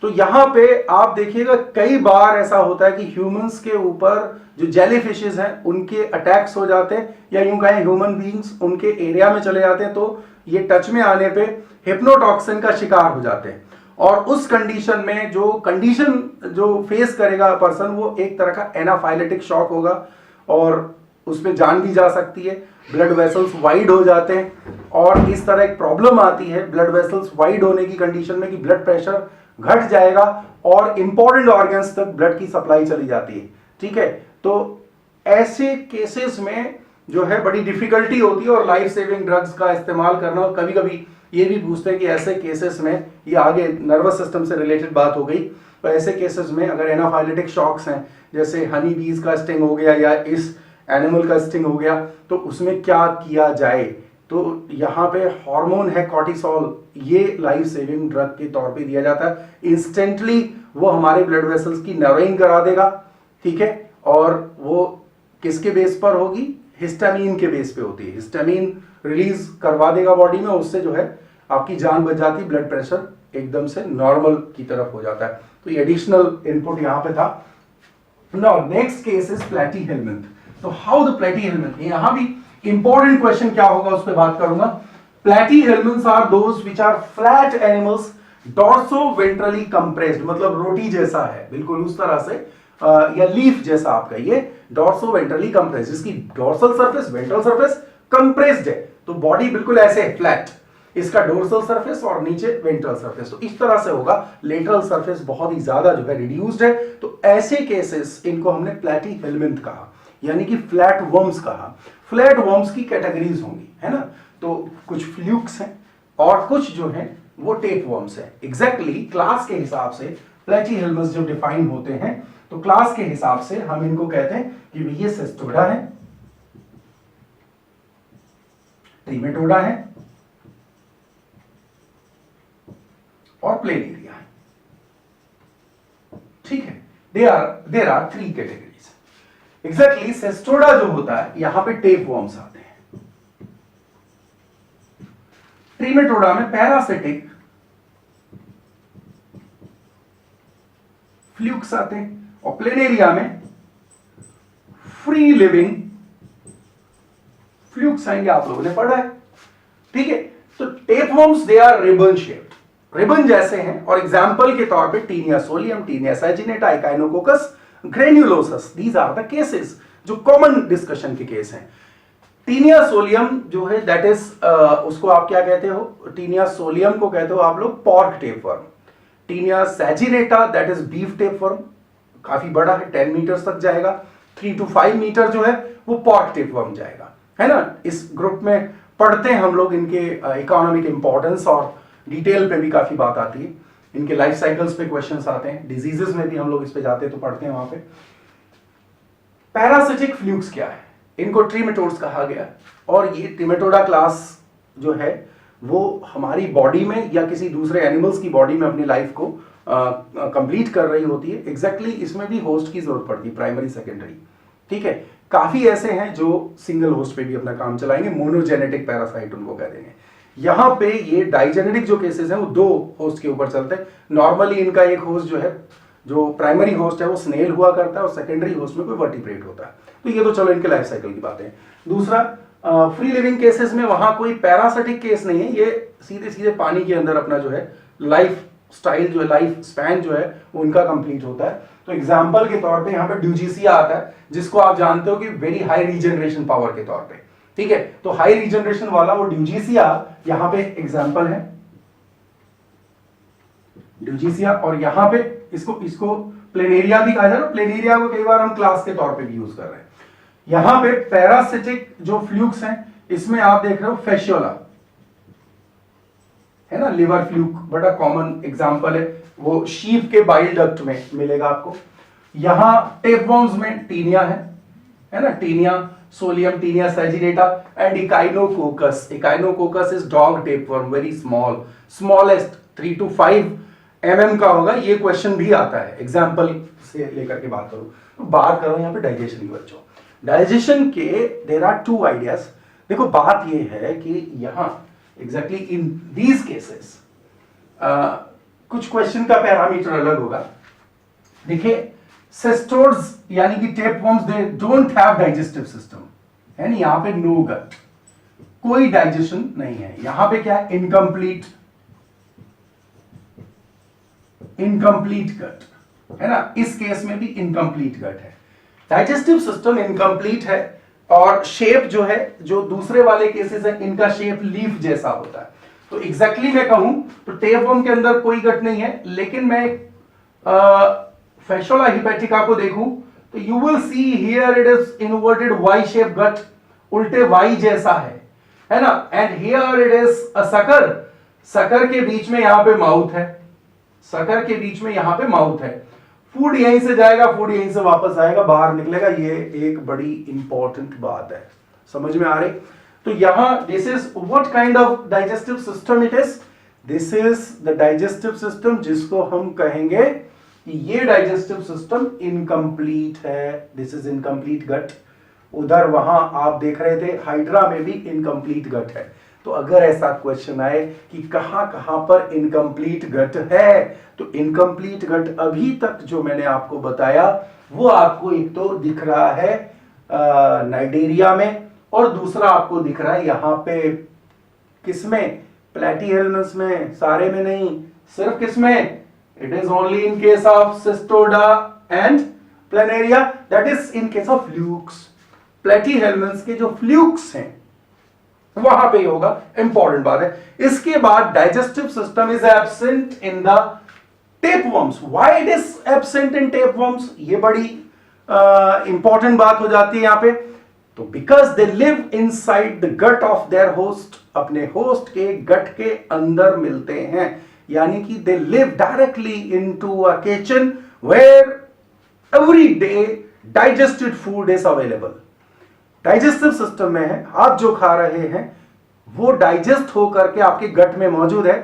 तो यहां पे आप देखिएगा कई बार ऐसा होता है कि ह्यूमंस के ऊपर जो जेलीफिशेस हैं उनके अटैक्स हो जाते हैं, या यूं कहें ह्यूमन बीइंग्स उनके एरिया में चले जाते हैं तो ये टच में आने पे हिप्नोटॉक्सिन का शिकार हो जाते हैं। और उस कंडीशन में जो फेस करेगा पर्सन वो एक तरह का एनाफाइलेटिक शॉक होगा और उसमें जान भी जा सकती है। ब्लड वेसल्स वाइड हो जाते हैं और इस तरह एक प्रॉब्लम आती है ब्लड वेसल्स वाइड होने की कंडीशन में कि ब्लड प्रेशर घट जाएगा और इंपॉर्टेंट ऑर्गन्स तक ब्लड की सप्लाई चली जाती है, ठीक है। तो ऐसे केसेस में जो है बड़ी डिफिकल्टी होती है और लाइफ सेविंग ड्रग्स का इस्तेमाल करना। और कभी कभी ये भी पूछते हैं कि ऐसे केसेस में, ये आगे नर्वस सिस्टम से रिलेटेड बात हो गई, तो ऐसे केसेस में अगर एनाफाइलेटिक शॉक्स हैं जैसे हनी बीज का स्टिंग हो गया या इस एनिमल का स्टिंग हो गया तो उसमें क्या किया जाए। तो यहाँ पे हार्मोन है कॉर्टिसोल, ये लाइफ सेविंग ड्रग के तौर पे दिया जाता है। इंस्टेंटली वो हमारे ब्लड वेसल्स की नर्विंग करा देगा, ठीक है। और वो किसके बेस पर होगी, हिस्टामीन के बेस पे होती है। हिस्टामीन रिलीज करवा देगा बॉडी में, उससे जो है आपकी जान बच जाती, ब्लड प्रेशर एकदम से नॉर्मल की तरफ हो जाता है। तो ये एडिशनल इनपुट यहाँ पे था। Now next case is platyhelminth. तो हाउ द प्लेटीहेल्मिंथ, यहां भी इंपॉर्टेंट क्वेश्चन क्या होगा उस पर बात करूंगा। Platyhelminths are those which are flat animals dorsoventrally compressed, मतलब रोटी जैसा है बिल्कुल उस तरह से, या लीफ जैसा आप कहिए, डॉर्सोवेंट्रली कंप्रेस्ड, जिसकी dorsal surface ventral surface compressed है। तो बॉडी बिल्कुल ऐसे है फ्लैट। इसका डोर्सल सरफेस और नीचे वेंट्रल सरफेस। तो इस तरह से होगा, लेटरल सरफेस बहुत ही ज्यादा जो है रिड्यूस्ड है। तो ऐसे केसेस इनको हमने प्लैटीहेल्मिंथ कहा, यानी कि फ्लैट वर्म्स कहा। फ्लैट वर्म्स की कैटेगरीज होंगी, है ना। तो कुछ फ्लूक्स हैं और कुछ जो है वो टेप वर्म्स है। एग्जैक्टली क्लास के हिसाब से प्लैटीहेल्मस जब डिफाइन होते हैं तो क्लास के हिसाब से हम इनको कहते हैं कि ये सिस्टोडा है, ट्रिमेटोडा है और प्लेनेरिया है। ठीक है, there are 3 categories. Exactly Cestoda जो होता है यहां पे टेप वर्म्स आते हैं, ट्रिमेटोडा में पैरासिटिक फ्लूक्स आते हैं और प्लेनेरिया में फ्री लिविंग फ्लूक्स आएंगे, आप लोगों ने पढ़ा है। ठीक है, तो tapeworms they are ribbon shaped, ribbon जैसे हैं। और एग्जांपल के तौर पे Taenia solium, Taenia saginata, Echinococcus, granulosus, these are the cases जो कॉमन डिस्कशन के केस हैं। टीनिया सोलियम जो है दैट इज उसको आप क्या कहते हो, टीनिया सोलियम को कहते हो आप लोग pork tapeworm. Taenia saginata that is beef tapeworm, काफी बड़ा है, 10 मीटर तक जाएगा। 3 to 5 मीटर जो है वो पॉर्क टेपवर्म जाएगा, है ना। इस ग्रुप में पढ़ते हैं हम लोग इनके इकोनॉमिक इंपॉर्टेंस और डिटेल पे भी काफी बात आती है। इनके लाइफ साइकिल्स पे क्वेश्चंस आते हैं, डिजीजेस में भी हम लोग इस पे जाते हैं तो पढ़ते हैं वहां पे। पैरासिटिक फ्लूक्स क्या है, इनको ट्रिमेटोड्स कहा गया। और ये ट्रिमेटोडा क्लास जो है वो हमारी बॉडी में या किसी दूसरे एनिमल्स की बॉडी में अपनी लाइफ को कंप्लीट कर रही होती है। एग्जैक्टली इसमें भी होस्ट की जरूरत पड़ती है, प्राइमरी सेकेंडरी। ठीक है, काफी ऐसे हैं जो सिंगल होस्ट पे भी अपना काम चलाएंगे, मोनोजेनेटिक पैरासाइट उनको कह देंगे। यहां पे ये डाइजेनेटिक जो केसेस हैं वो 2 होस्ट के ऊपर चलते हैं। नॉर्मली इनका एक होस्ट जो है, जो प्राइमरी होस्ट है वो स्नेल हुआ करता है और सेकेंडरी होस्ट में कोई वर्टिब्रेट होता है। तो ये तो चलो इनके लाइफ साइकिल की बातें। दूसरा, फ्री लिविंग केसेस में वहां कोई पैरासिटिक केस नहीं है, ये सीधे सीधे पानी के अंदर अपना जो है लाइफ स्टाइल जो है, लाइफ स्पैन जो है वो उनका कंप्लीट होता है। तो एग्जांपल के तौर पे यहाँ पे ड्यूजीसिया आता है, जिसको आप जानते हो कि वेरी हाई रीजनरेशन पावर के तौर पे। ठीक है, तो हाई रीजनरेशन वाला वो ड्यूजीसिया यहाँ पे एग्जांपल है, ड्यूजीसिया। और यहाँ पे इसको प्लेनेरिया भी कहा जाए, प्लेनेरिया को कई बार हम क्लास के तौर पे भी यूज कर रहे हैं। यहां पे पैरासिटिक जो फ्लूक्स हैं इसमें आप देख रहे हो फेशियोला, है ना, लिवर फ्लूक बड़ा कॉमन एग्जांपल है, वो शीप के बाइल डक्ट में मिलेगा आपको। यहां टेपवर्म्स में टीनिया है ना, Taenia solium, Taenia saginata and Echinococcus. Echinococcus is dog tapeworm, very small, smallest 3 to 5 mm का होगा। ये क्वेश्चन भी आता है, एग्जाम्पल से लेकर के बात करो। तो बात करो यहाँ पे डाइजेशन की बच्चों। डाइजेशन के देयर आर 2 आइडियाज। देखो बात ये है कि यहां एग्जैक्टली इन दीज केसेस कुछ क्वेश्चन का पैरामीटर अलग होगा। देखिए सिस्टोड्स यानी कि tapeworms they don't have digestive system, है ना। यहां पे नो गट, कोई डाइजेशन नहीं है। यहां पे क्या है, इनकम्प्लीट गट, है ना। इस केस में भी इनकम्प्लीट गट है, डाइजेस्टिव सिस्टम इनकम्प्लीट है। और शेप जो है, जो दूसरे वाले केसेस है इनका शेप लीफ जैसा होता है। तो एग्जैक्टली मैं कहूं तो टेपवर्म के अंदर कोई गट नहीं है, लेकिन मैं फैशोला हिपैटिका को देखूं तो you will see here it is inverted Y shape gut, उल्टे वाई जैसा है ना। And here it is a sucker, sucker के बीच में यहां पे माउथ है, सकर के बीच में यहां पे माउथ है। फूड यहीं से जाएगा, फूड यहीं से वापस आएगा, बाहर निकलेगा। ये एक बड़ी इंपॉर्टेंट बात है, समझ में आ रही। तो यहां this is what kind of digestive system it is, this is the digestive system जिसको हम कहेंगे कि ये डाइजेस्टिव सिस्टम इनकम्प्लीट है। This is incomplete gut. उधर वहां आप देख रहे थे हाइड्रा में भी इनकम्प्लीट गट है। तो अगर ऐसा क्वेश्चन आए कि कहां कहां पर इनकम्प्लीट गट है, तो इनकम्प्लीट गट अभी तक जो मैंने आपको बताया वो आपको एक तो दिख रहा है नाइडेरिया में, और दूसरा आपको दिख रहा है यहां पे किसमें, प्लैटीहेल्मस में, सारे में नहीं, सिर्फ किसमें, it is only in case of Cestoda and Planaria, that is in case of flukes. Platyhelminths के जो फ्लूक्स हैं वहां पे होगा, इंपॉर्टेंट बात है। इसके बाद digestive system is absent in the tapeworms. Why it is absent in tapeworms, ये बड़ी इंपॉर्टेंट बात हो जाती है यहां पे। तो because they live inside the gut of their host, अपने होस्ट के गट के अंदर मिलते हैं, यानी कि they live directly into a kitchen where every day digested food is available. Digestive system में है, आप जो खा रहे हैं वो डाइजेस्ट होकर के आपके गट में मौजूद है।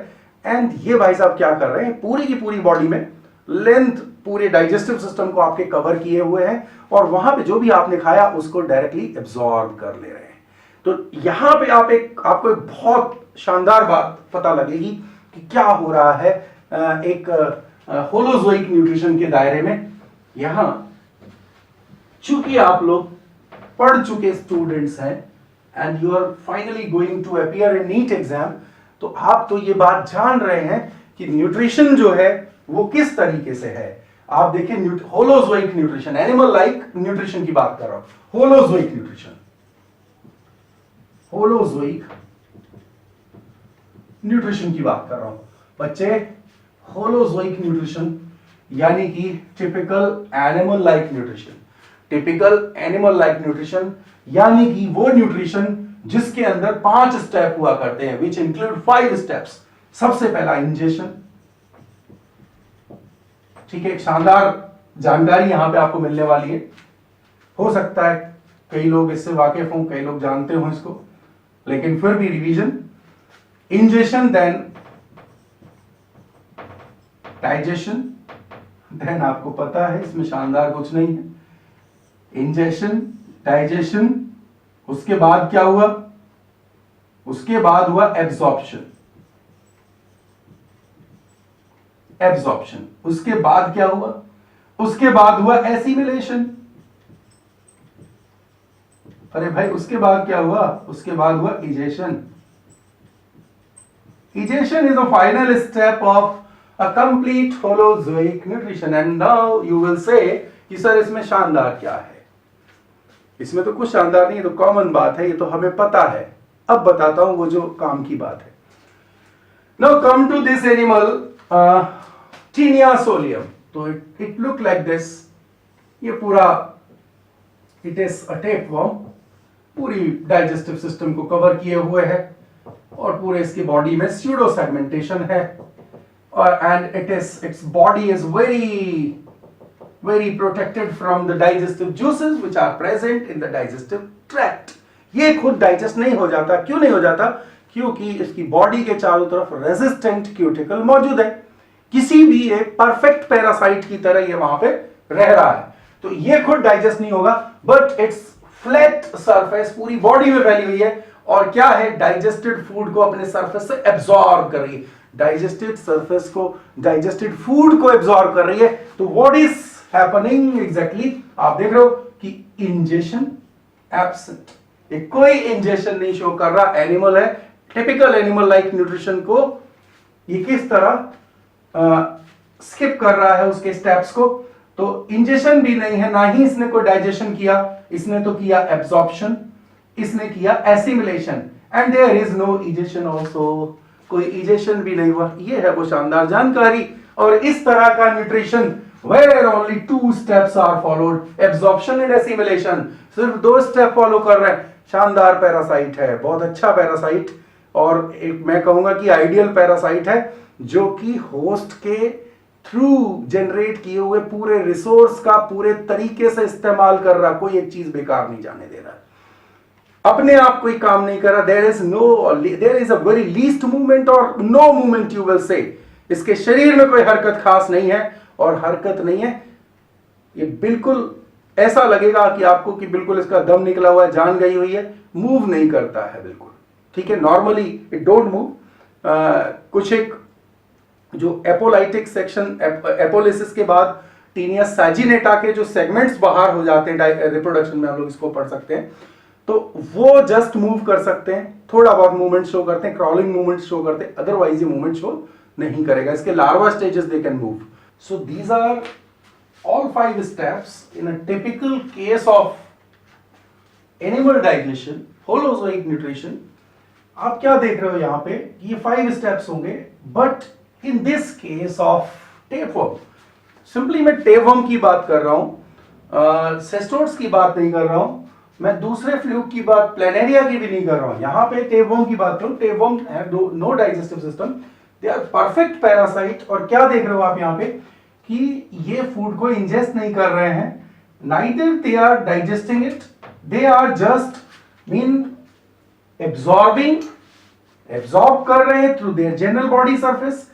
एंड ये भाई साहब क्या कर रहे हैं, पूरी की पूरी बॉडी में लेंथ पूरे डाइजेस्टिव सिस्टम को आपके कवर किए हुए हैं, और वहां पे जो भी आपने खाया उसको डायरेक्टली एब्जॉर्ब कर ले रहे हैं। तो यहां पे आपको एक बहुत शानदार बात पता लगेगी कि क्या हो रहा है एक होलोजोइक न्यूट्रिशन के दायरे में। यहां चूंकि आप लोग पढ़ चुके स्टूडेंट्स हैं and you are finally going to appear in NEET exam, तो आप तो ये बात जान रहे हैं कि न्यूट्रिशन जो है वो किस तरीके से है। आप देखिए holozoic nutrition, animal like nutrition की बात कर रहा हूं, होलोजोइक न्यूट्रिशन, होलोजोइक न्यूट्रिशन की बात कर रहा हूं बच्चे। होलोजोइक न्यूट्रिशन यानी कि typical animal like nutrition. Typical animal like nutrition यानी कि वो न्यूट्रिशन जिसके अंदर 5 स्टेप हुआ करते हैं, विच इंक्लूड 5 स्टेप्स। सबसे पहला इंजेशन, ठीक है, एक शानदार जानकारी यहां पे आपको मिलने वाली है। हो सकता है कई लोग इससे वाकिफ हों, कई लोग जानते हो इसको, लेकिन फिर भी revision. Ingestion, then digestion, then आपको पता है इसमें शानदार कुछ नहीं है, इंजेशन, डाइजेशन, उसके बाद क्या हुआ, उसके बाद हुआ एब्जॉर्प्शन, एब्जॉर्प्शन, उसके बाद क्या हुआ, उसके बाद हुआ एसिमिलेशन। अरे भाई उसके बाद क्या हुआ, उसके बाद हुआ egestion. Egestion is the final step of a complete holozoic nutrition. And now you will से कि सर इसमें शानदार क्या है। इसमें तो कुछ शानदार नहीं है, तो कॉमन बात है, ये तो हमें पता है। अब बताता हूं वो जो काम की बात है। Now come to this animal Taenia solium. तो इट लुक लाइक दिस, ये पूरा इट इज अ टेपवर्म, पूरी डाइजेस्टिव सिस्टम को कवर किए हुए है, और पूरे इसकी बॉडी में स्यूडो सेगमेंटेशन है, और and its body is very protected from the digestive juices which are present in the digestive tract. ये खुद डाइजेस्ट नहीं हो जाता। क्यों नहीं हो जाता? क्योंकि इसकी बॉडी के चारों तरफ रेजिस्टेंट क्यूटिकल मौजूद है। किसी भी एक परफेक्ट पैरासाइट की तरह ये वहां पे रह रहा है, तो ये खुद डाइजेस्ट नहीं होगा, बट इट्स फ्लैट सरफेस पूरी बॉडी में फैली हुई है, और क्या है, डाइजेस्टेड फूड को अपने सरफेस से एब्जॉर्ब कर रही है, डाइजेस्टेड सरफेस को, डाइजेस्टेड फूड को एब्जॉर्ब कर रही है। तो व्हाट इज हैपनिंग एग्जैक्टली, आप देख रहे हो कि इंजेशन एब्सेंट, कोई इंजेशन नहीं शो कर रहा, एनिमल है, टिपिकल एनिमल लाइक न्यूट्रिशन को ये किस तरह स्किप कर रहा है उसके स्टेप्स को। तो इंजेशन भी नहीं है, ना ही इसने कोई डाइजेशन किया, इसने तो किया एब्जॉर्प्शन, इसने किया assimilation, and there is no egestion also, कोई इजेशन भी नहीं हुआ। ये है वो शानदार जानकारी। और इस तरह का nutrition where only 2 steps are followed, absorption and assimilation, सिर्फ 2 स्टेप फॉलो कर रहे हैं। शानदार पैरासाइट है, बहुत अच्छा पैरासाइट, और एक मैं कहूंगा कि आइडियल पैरासाइट है, जो कि होस्ट के थ्रू जनरेट किए हुए पूरे रिसोर्स का पूरे तरीके से इस्तेमाल कर रहा, कोई एक चीज बेकार नहीं जाने दे रहा, अपने आप कोई काम नहीं कर रहा। There is a very least movement और no movement, you will say, इसके शरीर में कोई हरकत खास नहीं है, और हरकत नहीं है, ये बिल्कुल ऐसा लगेगा कि आपको कि बिल्कुल इसका दम निकला हुआ है, जान गई हुई है, मूव नहीं करता है बिल्कुल, ठीक है। Normally it don't move. कुछ एक जो एपोलाइटिक सेक्शन, एपोलिसिस के बाद टीनिया सैजिनेटा के जो सेगमेंट्स बाहर हो जाते हैं रिप्रोडक्शन में, हम लोग इसको पढ़ सकते हैं, तो वो जस्ट मूव कर सकते हैं, थोड़ा बहुत मूवमेंट शो करते हैं, क्रॉलिंग मूवमेंट शो करते हैं, अदरवाइज ये मूवमेंट शो नहीं करेगा। इसके larva stages they can move. So these are all 5 steps in a typical case of animal digestion, holozoic nutrition, आप क्या देख रहे हो यहाँ पे, ये 5 स्टेप्स होंगे, but in this case of tapeworm, simply मैं टेपवर्म की बात कर रहा हूं, सेस्टोर्स की बात नहीं कर रहा हूं, मैं दूसरे फ्लूक की बात, प्लेनेरिया की भी नहीं कर रहा हूं, यहां पे टेपवर्म की बात करूं। Tapeworm have no digestive system, they are perfect parasite. और क्या देख रहे हो आप यहाँ पे कि ये फूड को इंजेस्ट नहीं कर रहे हैं, neither they are digesting it, they are just mean absorb कर रहे हैं through their general body surface,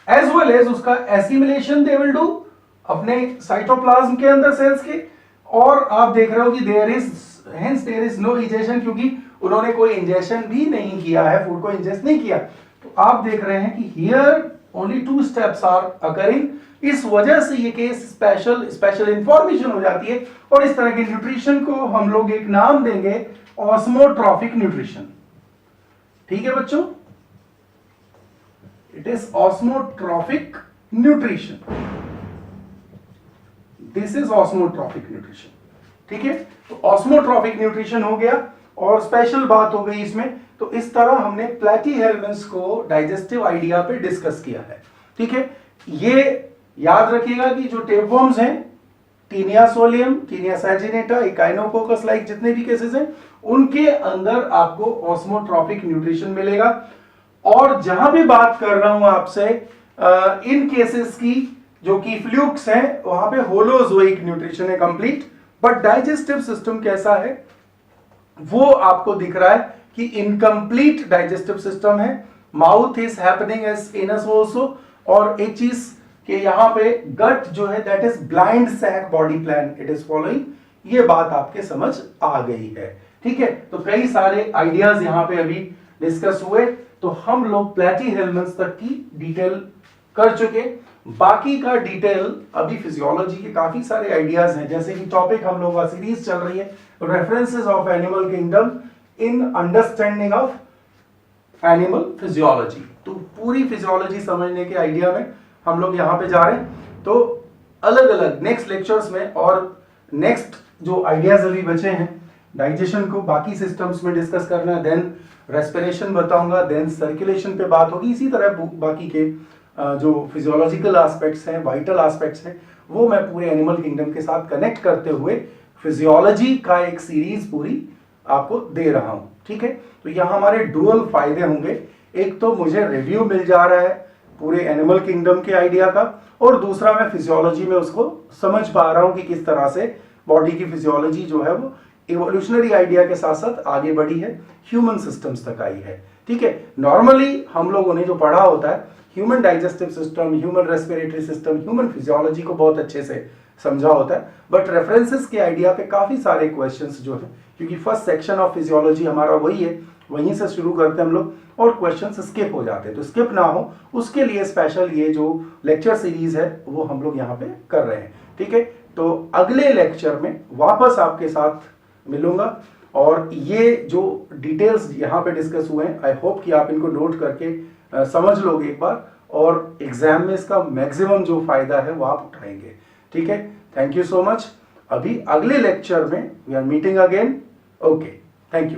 as well as उसका एसिमिलेशन दे विल डू अपने साइटोप्लाज्म के अंदर सेल्स के। और आप देख रहे हो कि देयर इज नो इजेशन, क्योंकि उन्होंने कोई इंजेक्शन भी नहीं किया है, फूड को इंजेस्ट नहीं किया। तो आप देख रहे हैं कि here only 2 steps are occurring. इस वजह से ये केस स्पेशल इंफॉर्मेशन हो जाती है। और इस तरह के न्यूट्रिशन को हम लोग एक नाम देंगे, ऑस्मोट्रॉफिक न्यूट्रिशन। ठीक है बच्चों, it is osmotrophic nutrition, this is osmotrophic nutrition. ठीक है, तो ऑस्मोट्रॉफिक न्यूट्रिशन हो गया और स्पेशल बात हो गई इसमें। तो इस तरह हमने प्लेटीहेल्मिन्थ्स को डाइजेस्टिव आइडिया पे डिस्कस किया है। ठीक है, ये याद रखिएगा कि जो टेपवर्म्स हैं, Taenia solium, Taenia saginata, Echinococcus like जितने भी केसेस हैं, उनके अंदर आपको ऑस्मोट्रॉफिक न्यूट्रिशन मिलेगा। और जहां भी बात कर रहा हूं आपसे इन केसेस की जो कि फ्लूक्स हैं, वहां पे होलोजोइक न्यूट्रिशन है कंप्लीट। बट डाइजेस्टिव सिस्टम कैसा है वो आपको दिख रहा है कि इनकम्प्लीट डाइजेस्टिव सिस्टम है। Mouth is happening as anus also. और एक चीज कि यहां पे गट जो है that is blind sac body plan it is following, ये बात आपके समझ आ गई है। ठीक है, तो कई सारे आइडियाज यहां पे अभी डिस्कस हुए। तो हम लोग प्लेटीहेल्मिन्थ्स तक की डिटेल कर चुके। बाकी का डिटेल अभी फिजियोलॉजी के काफी सारे आइडियाज हैं, जैसे कि टॉपिक हम लोग का सीरीज चल रही है references of animal kingdom in understanding of animal physiology. तो पूरी फिजियोलॉजी समझने के आइडिया में हम लोग यहाँ पे जा रहे हैं। तो अलग अलग नेक्स्ट लेक्चर्स में और नेक्स्ट जो आइडियाज अभी बचे हैं, डाइजेशन को बाकी सिस्टम्स में डिस्कस करना है, देन रेस्पिरेशन बताऊंगा, देन सर्कुलेशन पे बात होगी। इसी तरह बाकी के जो फिजियोलॉजिकल एस्पेक्ट्स हैं, वाइटल एस्पेक्ट्स हैं, वो मैं पूरे एनिमल किंगडम के साथ कनेक्ट करते हुए फिजियोलॉजी का एक सीरीज पूरी आपको दे रहा हूं। ठीक है, तो यहाँ हमारे डुअल फायदे होंगे। एक तो मुझे रिव्यू मिल जा रहा है पूरे एनिमल किंगडम के आइडिया का, और दूसरा मैं फिजियोलॉजी में उसको समझ पा रहा हूं कि किस तरह से बॉडी की फिजियोलॉजी जो है वो इवोल्यूशनरी आइडिया के साथ साथ आगे बढ़ी है, ह्यूमन सिस्टम्स तक आई है। ठीक है, नॉर्मली हम लोगों ने जो पढ़ा होता है human digestive system, human respiratory system, human physiology को बहुत अच्छे से समझा होता है। बट रेफरेंसेस के आइडिया पे काफी सारे क्वेश्चंस जो है, क्योंकि फर्स्ट सेक्शन ऑफ फिजियोलॉजी हमारा वही है, वहीं से शुरू करते हैं हम लोग, और क्वेश्चंस स्किप हो जाते हैं। तो स्किप ना हो उसके लिए स्पेशल ये जो लेक्चर सीरीज है वो हम लोग यहाँ पे कर रहे हैं। ठीक है, तो अगले लेक्चर में वापस आपके साथ मिलूंगा, और ये जो डिटेल्स यहाँ पे डिस्कस हुए हैं, आई होप कि आप इनको नोट करके समझ लोगे एक बार, और एग्जाम में इसका मैक्सिमम जो फायदा है वो आप उठाएंगे। ठीक है, थैंक यू सो मच। अभी अगले लेक्चर में we are meeting again. Okay, thank you.